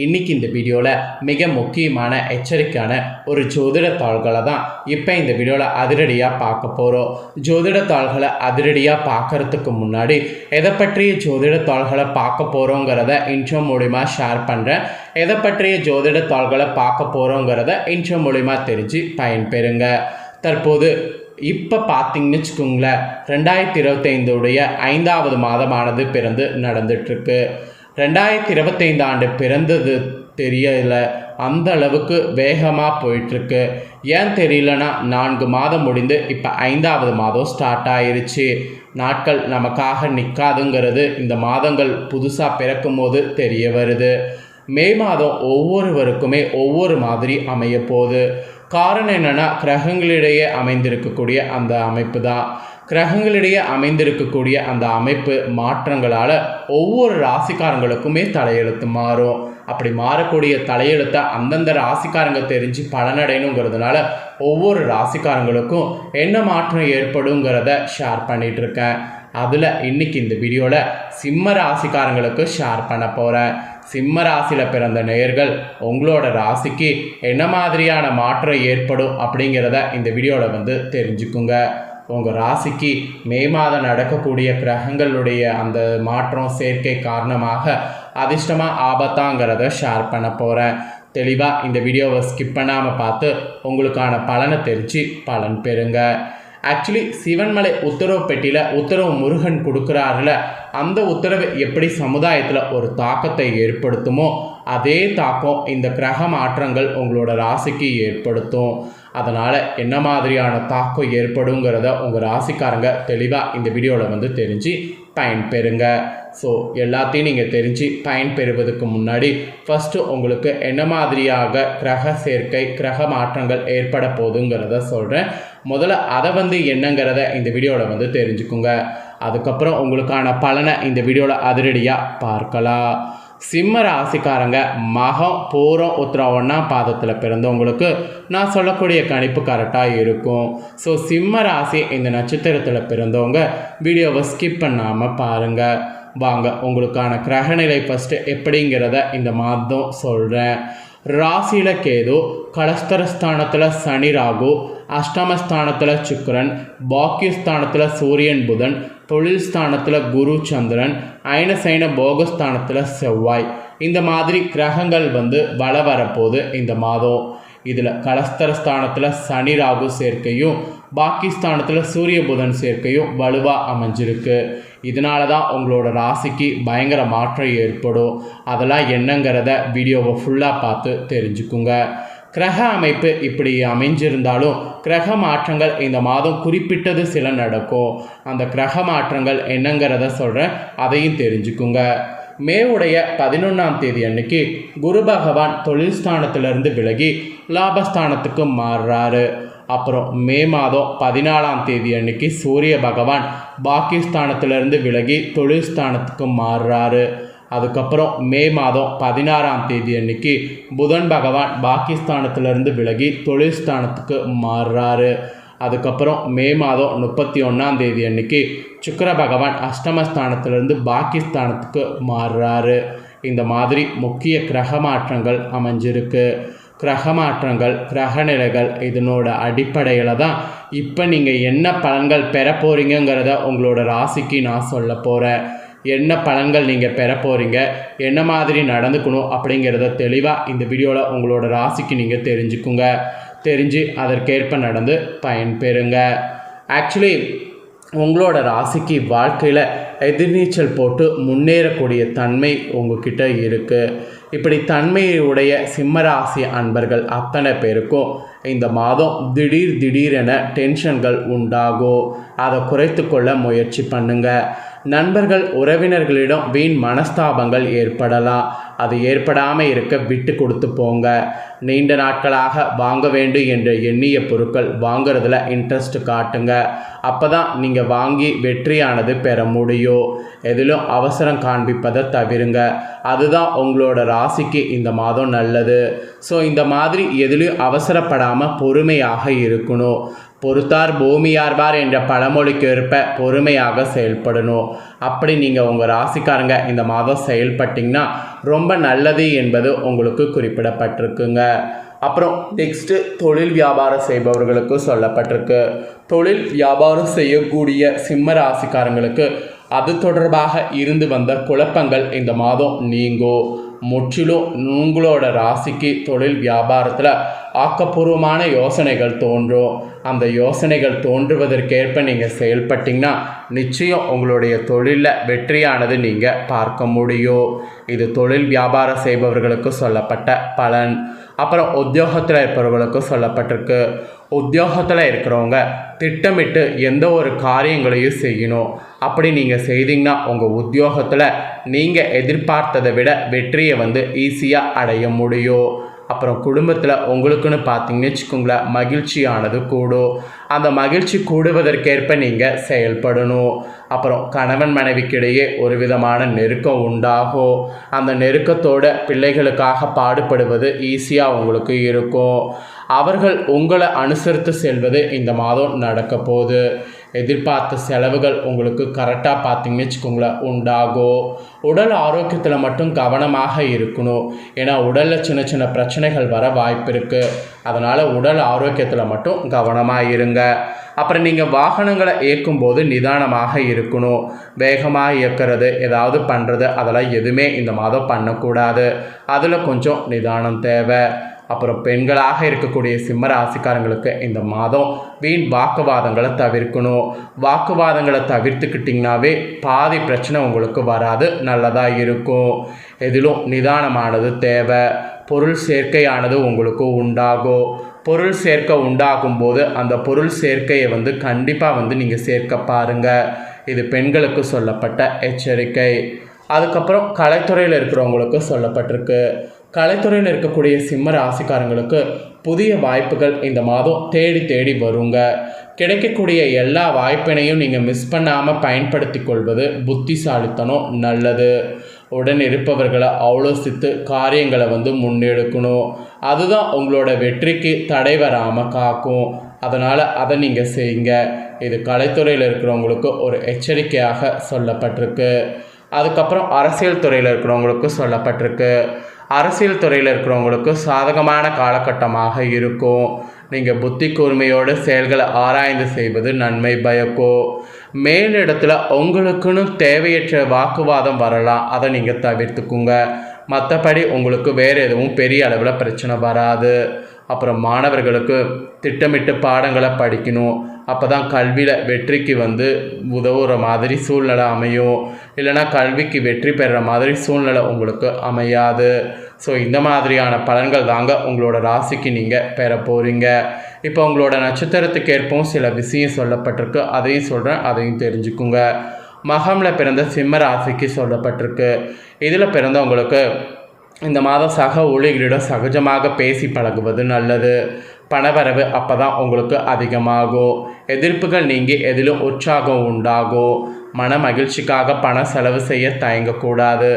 இன்றைக்கி இந்த வீடியோவில் மிக முக்கியமான எச்சரிக்கையான ஒரு ஜோதிட தாள்களை தான் இப்போ இந்த வீடியோவில் அதிரடியாக பார்க்க போகிறோம். ஜோதிட தாள்களை அதிரடியாக பார்க்குறதுக்கு முன்னாடி எதை பற்றிய ஜோதிட தாள்களை பார்க்க போகிறோங்கிறத இன்ட்ரோ மூலிமா ஷேர் பண்ணுறேன். எதை பற்றிய ஜோதிட தாள்களை பார்க்க போகிறோங்கிறத இன்ட்ரோ மூலிமா தெரிஞ்சு பயன்பெறுங்க. தற்போது இப்போ பார்த்தீங்கன்னு வச்சுக்கோங்களேன், 2025 5வது மாதமானது பிறந்து நடந்துட்டுருக்கு. 2025 ஆண்டு பிறந்தது தெரியல, அந்த அளவுக்கு வேகமாக போயிட்டுருக்கு. ஏன் தெரியலனா 4 மாதம் முடிந்து இப்போ 5வது மாதம் ஸ்டார்ட் ஆயிருச்சு. நாட்கள் நமக்காக நிற்காதுங்கிறது இந்த மாதங்கள் புதுசாக பிறக்கும் போது தெரிய வருது. மே மாதம் ஒவ்வொருவருக்குமே ஒவ்வொரு மாதிரி அமைய போகுது. காரணம் என்னென்னா, கிரகங்களிடையே அமைந்திருக்கக்கூடிய அந்த அமைப்பு தான். கிரகங்களிடையே அமைந்திருக்கக்கூடிய அந்த அமைப்பு மாற்றங்களால் ஒவ்வொரு ராசிக்காரங்களுக்குமே தலையெழுத்து மாறும். அப்படி மாறக்கூடிய தலையெழுத்தை அந்தந்த ராசிக்காரங்க தெரிஞ்சு பலனடையணுங்கிறதுனால ஒவ்வொரு ராசிக்காரங்களுக்கும் என்ன மாற்றம் ஏற்படுங்கிறத ஷேர் பண்ணிகிட்ருக்கேன். அதில் இன்றைக்கி இந்த வீடியோவில் சிம்ம ராசிக்காரங்களுக்கு ஷேர் பண்ண போகிறேன். சிம்ம ராசியில் பிறந்த நேயர்கள் உங்களோட ராசிக்கு என்ன மாதிரியான மாற்றம் ஏற்படும் அப்படிங்கிறத இந்த வீடியோவில் தெரிஞ்சுக்குங்க. உங்கள் ராசிக்கு மே மாதம் நடக்கக்கூடிய கிரகங்களுடைய அந்த மாற்றம் சேர்க்கை காரணமாக அதிர்ஷ்டமாக ஆபத்தாங்கிறத ஷேர் பண்ண போகிறேன். தெளிவாக இந்த வீடியோவை ஸ்கிப் பண்ணாமல் பார்த்து உங்களுக்கான பலனை தெரிஞ்சு பலன் பெறுங்க. ஆக்சுவலி சிவன்மலை உத்தரவு பெட்டியில் உத்தரவு முருகன் கொடுக்குறாருல, அந்த உத்தரவு எப்படி சமுதாயத்தில் ஒரு தாக்கத்தை ஏற்படுத்துமோ அதே தாக்கம் இந்த கிரக மாற்றங்கள் உங்களோட ராசிக்கு ஏற்படுத்தும். அதனால் என்ன மாதிரியான தாக்கம் ஏற்படுங்கிறத உங்கள் ராசிக்காரங்க தெளிவாக இந்த வீடியோவில் தெரிஞ்சு பயன்பெறுங்க. ஸோ எல்லாத்தையும் நீங்கள் தெரிஞ்சு பயன்பெறுவதற்கு முன்னாடி ஃபஸ்ட்டு உங்களுக்கு என்ன மாதிரியாக கிரக சேர்க்கை கிரக மாற்றங்கள் ஏற்பட போகுதுங்கிறத சொல்கிறேன். முதல்ல அதை என்னங்கிறத இந்த வீடியோவில் தெரிஞ்சுக்குங்க. அதுக்கப்புறம் உங்களுக்கான பலனை இந்த வீடியோவில் அதிரடியாக பார்க்கலாம். சிம்ம ராசிக்காரங்க மகம் பூரம் உத்திரம் 1ஆம் பாதத்தில் பிறந்தவங்களுக்கு நான் சொல்லக்கூடிய கணிப்பு கரெக்டாக இருக்கும். ஸோ சிம்ம ராசி இந்த நட்சத்திரத்தில் பிறந்தவங்க வீடியோவை ஸ்கிப் பண்ணாமல் பாருங்கள். வாங்க உங்களுக்கான கிரகநிலை ஃபஸ்ட்டு எப்படிங்கிறத இந்த மாதம் சொல்கிறேன். ராசியில் கேது, கலஸ்தரஸ்தானத்தில் சனி ராகு, அஷ்டமஸ்தானத்தில் சுக்கிரன், பாக்கியஸ்தானத்தில் சூரியன் புதன், தொழில் ஸ்தானத்தில் குரு சந்திரன், அயனசைன போகஸ்தானத்தில் செவ்வாய். இந்த மாதிரி கிரகங்கள் வள வரப்போகுது இந்த மாதம். இதில் கலஸ்தரஸ்தானத்தில் சனி ராகு சேர்க்கையும் பாக்கியஸ்தானத்தில் சூரிய புதன் சேர்க்கையும் வலுவாக அமைஞ்சிருக்கு. இதனால தான் உங்களோட ராசிக்கு பயங்கர மாற்றம் ஏற்படும். அதெல்லாம் என்னங்கிறத வீடியோவை ஃபுல்லாக பார்த்து தெரிஞ்சுக்குங்க. கிரக அமைப்பு இப்படி அமைஞ்சிருந்தாலும் கிரக மாற்றங்கள் இந்த மாதம் குறிப்பிட்டது சில நடக்கும். அந்த கிரக மாற்றங்கள் என்னங்கிறத சொல்கிறேன், அதையும் தெரிஞ்சுக்குங்க. மேவுடைய 11ஆம் தேதி அன்னைக்கு குரு பகவான் தொழில் ஸ்தானத்திலிருந்து விலகி லாபஸ்தானத்துக்கு மாறுறாரு. அப்புறம் மே மாதம் 14ஆம் தேதி அன்னைக்கு சூரிய பகவான் பாக்கியஸ்தானத்திலிருந்து விலகி தொழில் ஸ்தானத்துக்கு மாறுறாரு. அதுக்கப்புறம் மே மாதம் 16ஆம் தேதி அன்னைக்கு புதன் பகவான் பாக்கியஸ்தானத்திலிருந்து விலகி தொழில் ஸ்தானத்துக்கு மாறுறாரு. அதுக்கப்புறம் மே மாதம் 31ஆம் தேதி அன்னைக்கு சுக்கிர பகவான் அஷ்டமஸ்தானத்திலிருந்து பாக்கியஸ்தானத்துக்கு மாறுறாரு. இந்த மாதிரி முக்கிய கிரக மாற்றங்கள் அமைஞ்சிருக்கு. கிரக மாற்றங்கள் கிரகநிலைகள் இதனோட அடிப்படையில் தான் இப்போ நீங்கள் என்ன பலன்கள் பெற போகிறீங்கிறத உங்களோட ராசிக்கு நான் சொல்ல போகிறேன். என்ன பலன்கள் நீங்கள் பெற போகிறீங்க, என்ன மாதிரி நடந்துக்கணும் அப்படிங்கிறத தெளிவாக இந்த வீடியோவில் உங்களோட ராசிக்கு நீங்கள் தெரிஞ்சுக்குங்க. தெரிஞ்சு அதற்கேற்ப நடந்து பயன்பெறுங்க. ஆக்சுவலி உங்களோட ராசிக்கு வாழ்க்கையில் எதிர்நீச்சல் போட்டு முன்னேறக்கூடிய தன்மை உங்ககிட்ட இருக்குது. இப்படி தன்மையுடைய சிம்மராசி அன்பர்கள் அத்தனை பேருக்கும் இந்த மாதம் திடீரென டென்ஷன்கள் உண்டாகும். அதை குறைத்து கொள்ள முயற்சி பண்ணுங்கள். நண்பர்கள் உறவினர்களிடம் வீண் மனஸ்தாபங்கள் ஏற்படலாம். அது ஏற்படாமல் இருக்க விட்டு கொடுத்து போங்க. நீண்ட நாட்களாக வாங்க வேண்டும் என்று எண்ணிய பொருட்கள் வாங்கிறதுல இன்ட்ரெஸ்ட் காட்டுங்க. அப்போ தான் நீங்கள் வாங்கி வெற்றியானது பெற முடியும். எதிலும் அவசரம் காண்பிப்பதை தவிருங்க. அதுதான் உங்களோட ராசிக்கு இந்த மாதம் நல்லது. ஸோ இந்த மாதிரி எதிலும் அவசரப்படாமல் பொறுமையாக இருக்கணும். பொறுத்தார் பூமியார்வார் என்ற பழமொழிக்கு ஏற்ப பொறுமையாக செயல்படணும். அப்படி நீங்கள் உங்கள் ராசிக்காரங்க இந்த மாதம் செயல்பட்டிங்கன்னா ரொம்ப நல்லது என்பது உங்களுக்கு குறிப்பிடப்பட்டிருக்குங்க. அப்புறம் நெக்ஸ்ட்டு தொழில் வியாபாரம் செய்பவர்களுக்கு சொல்லப்பட்டிருக்கு. தொழில் வியாபாரம் செய்யக்கூடிய சிம்ம ராசிக்காரங்களுக்கு அது தொடர்பாக இருந்து வந்த குழப்பங்கள் இந்த மாதம் நீங்கும். முற்றிலும் உங்களோட ராசிக்கு தொழில் வியாபாரத்தில் ஆக்கப்பூர்வமான யோசனைகள் தோன்றும். அந்த யோசனைகள் தோன்றுவதற்கேற்ப நீங்கள் செயல்பட்டிங்கன்னா நிச்சயம் உங்களுடைய தொழிலில் வெற்றியானது நீங்கள் பார்க்க முடியும். இது தொழில் வியாபாரம் செய்பவர்களுக்கு சொல்லப்பட்ட பலன். அப்புறம் உத்தியோகத்தில் இருப்பவர்களுக்கு சொல்லப்பட்டிருக்கு. உத்தியோகத்தில் இருக்கிறவங்க திட்டமிட்டு எந்த ஒரு காரியங்களையும் செய்யணும். அப்படி நீங்கள் செய்தீங்கன்னா உங்கள் உத்தியோகத்தில் நீங்கள் எதிர்பார்த்ததை விட வெற்றியை ஈஸியாக அடைய முடியும். அப்புறம் குடும்பத்தில் உங்களுக்குன்னு பார்த்தீங்கன்னு வச்சுக்கோங்களேன், மகிழ்ச்சியானது கூடும். அந்த மகிழ்ச்சி கூடுவதற்கேற்ப நீங்கள் செயல்படணும். அப்புறம் கணவன் மனைவிக்கிடையே ஒரு விதமான நெருக்கம் உண்டாகும். அந்த நெருக்கத்தோட பிள்ளைகளுக்காக பாடுபடுவது ஈஸியாக உங்களுக்கு இருக்கும். அவர்கள் உங்களை அனுசரித்து செல்வது இந்த மாதம் நடக்க போகுது. எதிர்பார்த்த செலவுகள் உங்களுக்கு கரெக்டாக பார்த்தீங்கன்னு வச்சுக்கோங்களேன் உண்டாகும். உடல் ஆரோக்கியத்தில் மட்டும் கவனமாக இருக்கணும். ஏன்னா உடலில் சின்ன சின்ன பிரச்சனைகள் வர வாய்ப்பு இருக்குது. அதனால் உடல் ஆரோக்கியத்தில் மட்டும் கவனமாக இருங்க. அப்புறம் நீங்கள் வாகனங்களை இயக்கும்போது நிதானமாக இருக்கணும். வேகமாக இயக்கிறது, ஏதாவது பண்ணுறது, அதெல்லாம் எதுவுமே இந்த மாதம் பண்ணக்கூடாது. அதில் கொஞ்சம் நிதானம் தேவை. அப்புறம் பெண்களாக இருக்கக்கூடிய சிம்ம ராசிக்காரங்களுக்கு இந்த மாதம் வீண் வாக்குவாதங்களை தவிர்க்கணும். வாக்குவாதங்களை தவிர்த்துக்கிட்டிங்கனாவே பாதி பிரச்சனை உங்களுக்கு வராது, நல்லதாக இருக்கும். எதிலும் நிதானமானது தேவை. பொருள் சேர்க்கையானது உங்களுக்கு உண்டாகும். பொருள் சேர்க்கை உண்டாகும் போது அந்த பொருள் சேர்க்கையை கண்டிப்பாக நீங்கள் சேர்க்க பாருங்கள். இது பெண்களுக்கு சொல்லப்பட்ட எச்சரிக்கை. அதுக்கப்புறம் கலைத்துறையில் இருக்கிறவங்களுக்கு சொல்லப்பட்டிருக்கு. கலைத்துறையில் இருக்கக்கூடிய சிம்ம ராசிக்காரங்களுக்கு புதிய வாய்ப்புகள் இந்த மாதம் தேடி தேடி வருங்க. கிடைக்கக்கூடிய எல்லா வாய்ப்பினையும் நீங்கள் மிஸ் பண்ணாமல் பயன்படுத்தி கொள்வது புத்திசாலித்தனம், நல்லது. உடன் இருப்பவர்களை ஆலோசித்து காரியங்களை முன்னெடுக்கணும். அதுதான் உங்களோட வெற்றிக்கு தடை வராமல் காக்கும். அதனால் அதை நீங்கள் செய்யுங்க. இது கலைத்துறையில் இருக்கிறவங்களுக்கு ஒரு எச்சரிக்கையாக சொல்லப்பட்டிருக்கு. அதுக்கப்புறம் அரசியல் துறையில் இருக்கிறவங்களுக்கு சொல்லப்பட்டிருக்கு. அரசியல் துறையில் இருக்கிறவங்களுக்கு சாதகமான காலகட்டமாக இருக்கும். நீங்கள் புத்தி கூர்மையோடு செயல்களை ஆராய்ந்து செய்வது நன்மை பயக்கும். மேலிடத்தில் உங்களுக்குன்னு தேவையற்ற வாக்குவாதம் வரலாம், அதை நீங்கள் தவிர்த்துக்குங்க. மற்றபடி உங்களுக்கு வேறு எதுவும் பெரிய அளவில் பிரச்சனை வராது. அப்புறம் மாணவர்களுக்கு திட்டமிட்டு பாடங்களை படிக்கணும். அப்போ தான் கல்வியில் வெற்றிக்கு உதவுற மாதிரி சூழ்நிலை அமையும். இல்லைனா கல்விக்கு வெற்றி பெறுற மாதிரி சூழ்நிலை உங்களுக்கு அமையாது. ஸோ இந்த மாதிரியான பலன்கள் தாங்க உங்களோட ராசிக்கு நீங்கள் பெற போகிறீங்க. இப்போ உங்களோட நட்சத்திரத்துக்கு ஏற்பவும் சில விஷயம் சொல்லப்பட்டிருக்கு, அதையும் சொல்கிறேன், அதையும் தெரிஞ்சுக்குங்க. மகமில் பிறந்த சிம்ம ராசிக்கு சொல்லப்பட்டிருக்கு. இதில் பிறந்தவங்களுக்கு இந்த மாதம் சக ஊழியர்களிடம் சகஜமாக பேசி பழகுவது நல்லது. பணவரவு அப்போ தான் உங்களுக்கு அதிகமாகும். எதிர்ப்புகள் நீங்கி எதிலும் உற்சாகம் உண்டாகும். மன மகிழ்ச்சிக்காக பண செலவு செய்ய தயங்கக்கூடாது.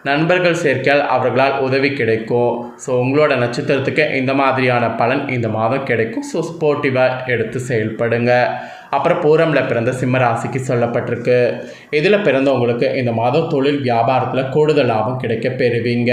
நண்பர்கள் சேர்க்கையால் அவர்களால் உதவி கிடைக்கும். ஸோ உங்களோட நட்சத்திரத்துக்கு இந்த மாதிரியான பலன் இந்த மாதம் கிடைக்கும். ஸோ ஸ்போர்ட்டிவாக எடுத்து செயல்படுங்க. அப்புறம் பூரமில் பிறந்த சிம்ம ராசிக்கு சொல்லப்பட்டிருக்கு. இதில் பிறந்தவங்களுக்கு இந்த மாதம் தொழில் வியாபாரத்தில் கூடுதல் லாபம் கிடைக்க பெறுவீங்க.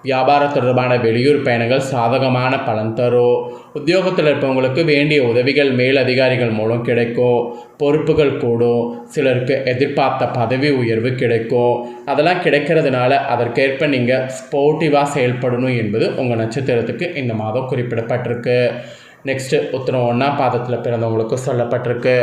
வியாபார தொடர்பான வெளியூர் பயணங்கள் சாதகமான பலன் தரும். உத்தியோகத்தில் இருப்பவங்களுக்கு வேண்டிய உதவிகள் மேலதிகாரிகள் மூலம் கிடைக்கும். பொறுப்புகள் கூடும். சிலருக்கு எதிர்பார்த்த பதவி உயர்வு கிடைக்கும். அதெல்லாம் கிடைக்கிறதுனால அதற்கேற்ப நீங்கள் ஸ்போர்ட்டிவாக செயல்படணும் என்பது உங்கள் நட்சத்திரத்துக்கு இந்த மாதம் குறிப்பிடப்பட்டிருக்கு. நெக்ஸ்ட்டு உத்திரம் 1ஆம் பாதத்தில் பிறந்தவங்களுக்கு சொல்லப்பட்டிருக்கு.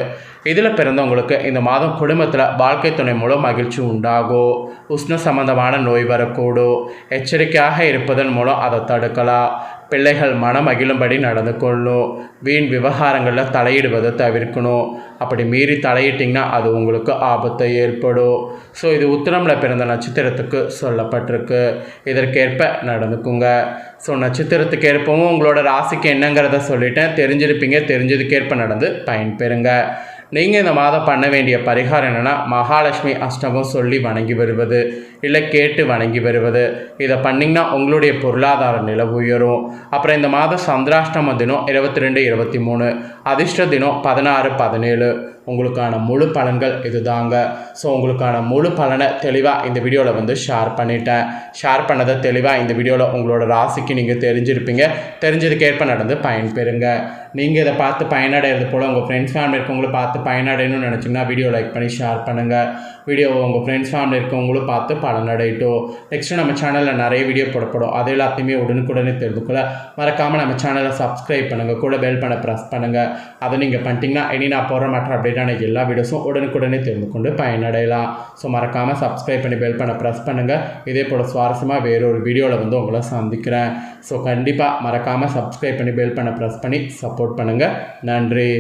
இதில் பிறந்தவங்களுக்கு இந்த மாதம் குடும்பத்தில் வாழ்க்கை துணை மூலம் மகிழ்ச்சி உண்டாகும். உஷ்ண சம்பந்தமான நோய் வரக்கூடும். எச்சரிக்கையாக இருப்பதன் மூலம் அதை தடுக்கலாம். பிள்ளைகள் மனம் மகிழும்படி நடந்து கொள்ளும். வீண் விவகாரங்களில் தலையிடுவதை தவிர்க்கணும். அப்படி மீறி தலையிட்டிங்கன்னா அது உங்களுக்கு ஆபத்தை ஏற்படும். ஸோ இது உத்திரமில் பிறந்த நட்சத்திரத்துக்கு சொல்லப்பட்டிருக்கு. இதற்கேற்ப நடந்துக்குங்க. ஸோ நட்சத்திரத்துக்கு ஏற்பவும் உங்களோட ராசிக்கு என்னங்கிறத சொல்லிட்டேன், தெரிஞ்சிருப்பீங்க. தெரிஞ்சதுக்கேற்ப நடந்து பயன்பெறுங்க. நீங்கள் இந்த மாதம் பண்ண வேண்டிய பரிகாரம் என்னென்னா மகாலட்சுமி அஷ்டகம் சொல்லி வணங்கி வருவது, இல்லை கேட்டு வணங்கி வருவது. இதை பண்ணிங்கன்னா உங்களுடைய பொருளாதார நிலை உயரும். அப்புறம் இந்த மாதம் சந்திராஷ்டம தினம் 22, 23, அதிர்ஷ்ட தினம் 16, 17. உங்களுக்கான முழு பலன்கள் இதுதாங்க. ஸோ உங்களுக்கான முழு பலனை தெளிவாக இந்த வீடியோவில் ஷேர் பண்ணிட்டேன். ஷேர் பண்ணதை தெளிவாக இந்த வீடியோவில் உங்களோட ராசிக்கு நீங்கள் தெரிஞ்சிருப்பீங்க. தெரிஞ்சதுக்கேற்ப நடந்து பயன்பெறுங்க. நீங்கள் இதை பார்த்து பயனடைகிறது போல் உங்கள் ஃப்ரெண்ட்ஸ் ஃபேமிலி இருக்கவங்களும் பார்த்து பயனடையணும்னு நினச்சிங்கன்னா வீடியோ லைக் பண்ணி ஷேர் பண்ணுங்கள். வீடியோவை உங்கள் ஃப்ரெண்ட்ஸ் ஃபேமிலி இருக்கவங்களும் பார்த்து பலனடையட்டும். நெக்ஸ்ட்டு நம்ம சேனலில் நிறைய வீடியோ போடப்படும். அது எல்லாத்தையுமே உடனுக்குடனே தெரிஞ்சுக்கொள்ள மறக்காமல் நம்ம சேனலை சப்ஸ்கிரைப் பண்ணுங்கள். கூட பெல் பண்ண ப்ரெஸ் பண்ணுங்கள். அதை நீங்கள் பண்ணிட்டீங்கன்னா இனி நான் போடுற மற்ற அப்டேட்டான எல்லா வீடியோஸும் உடனுக்குடனே தெரிந்து கொண்டு பயனடையலாம். ஸோ மறக்காமல் சப்ஸ்கிரைப் பண்ணி பெல் பண்ண ப்ரெஸ் பண்ணுங்கள். இதே போல் சுவாரஸ்யமாக வேறொரு வீடியோவில் உங்களை சந்திக்கிறேன். ஸோ கண்டிப்பாக மறக்காமல் சப்ஸ்கிரைப் பண்ணி பெல் பண்ண ப்ரெஸ் பண்ணி சப்போர்ட் பண்ணுங்கள். நன்றி.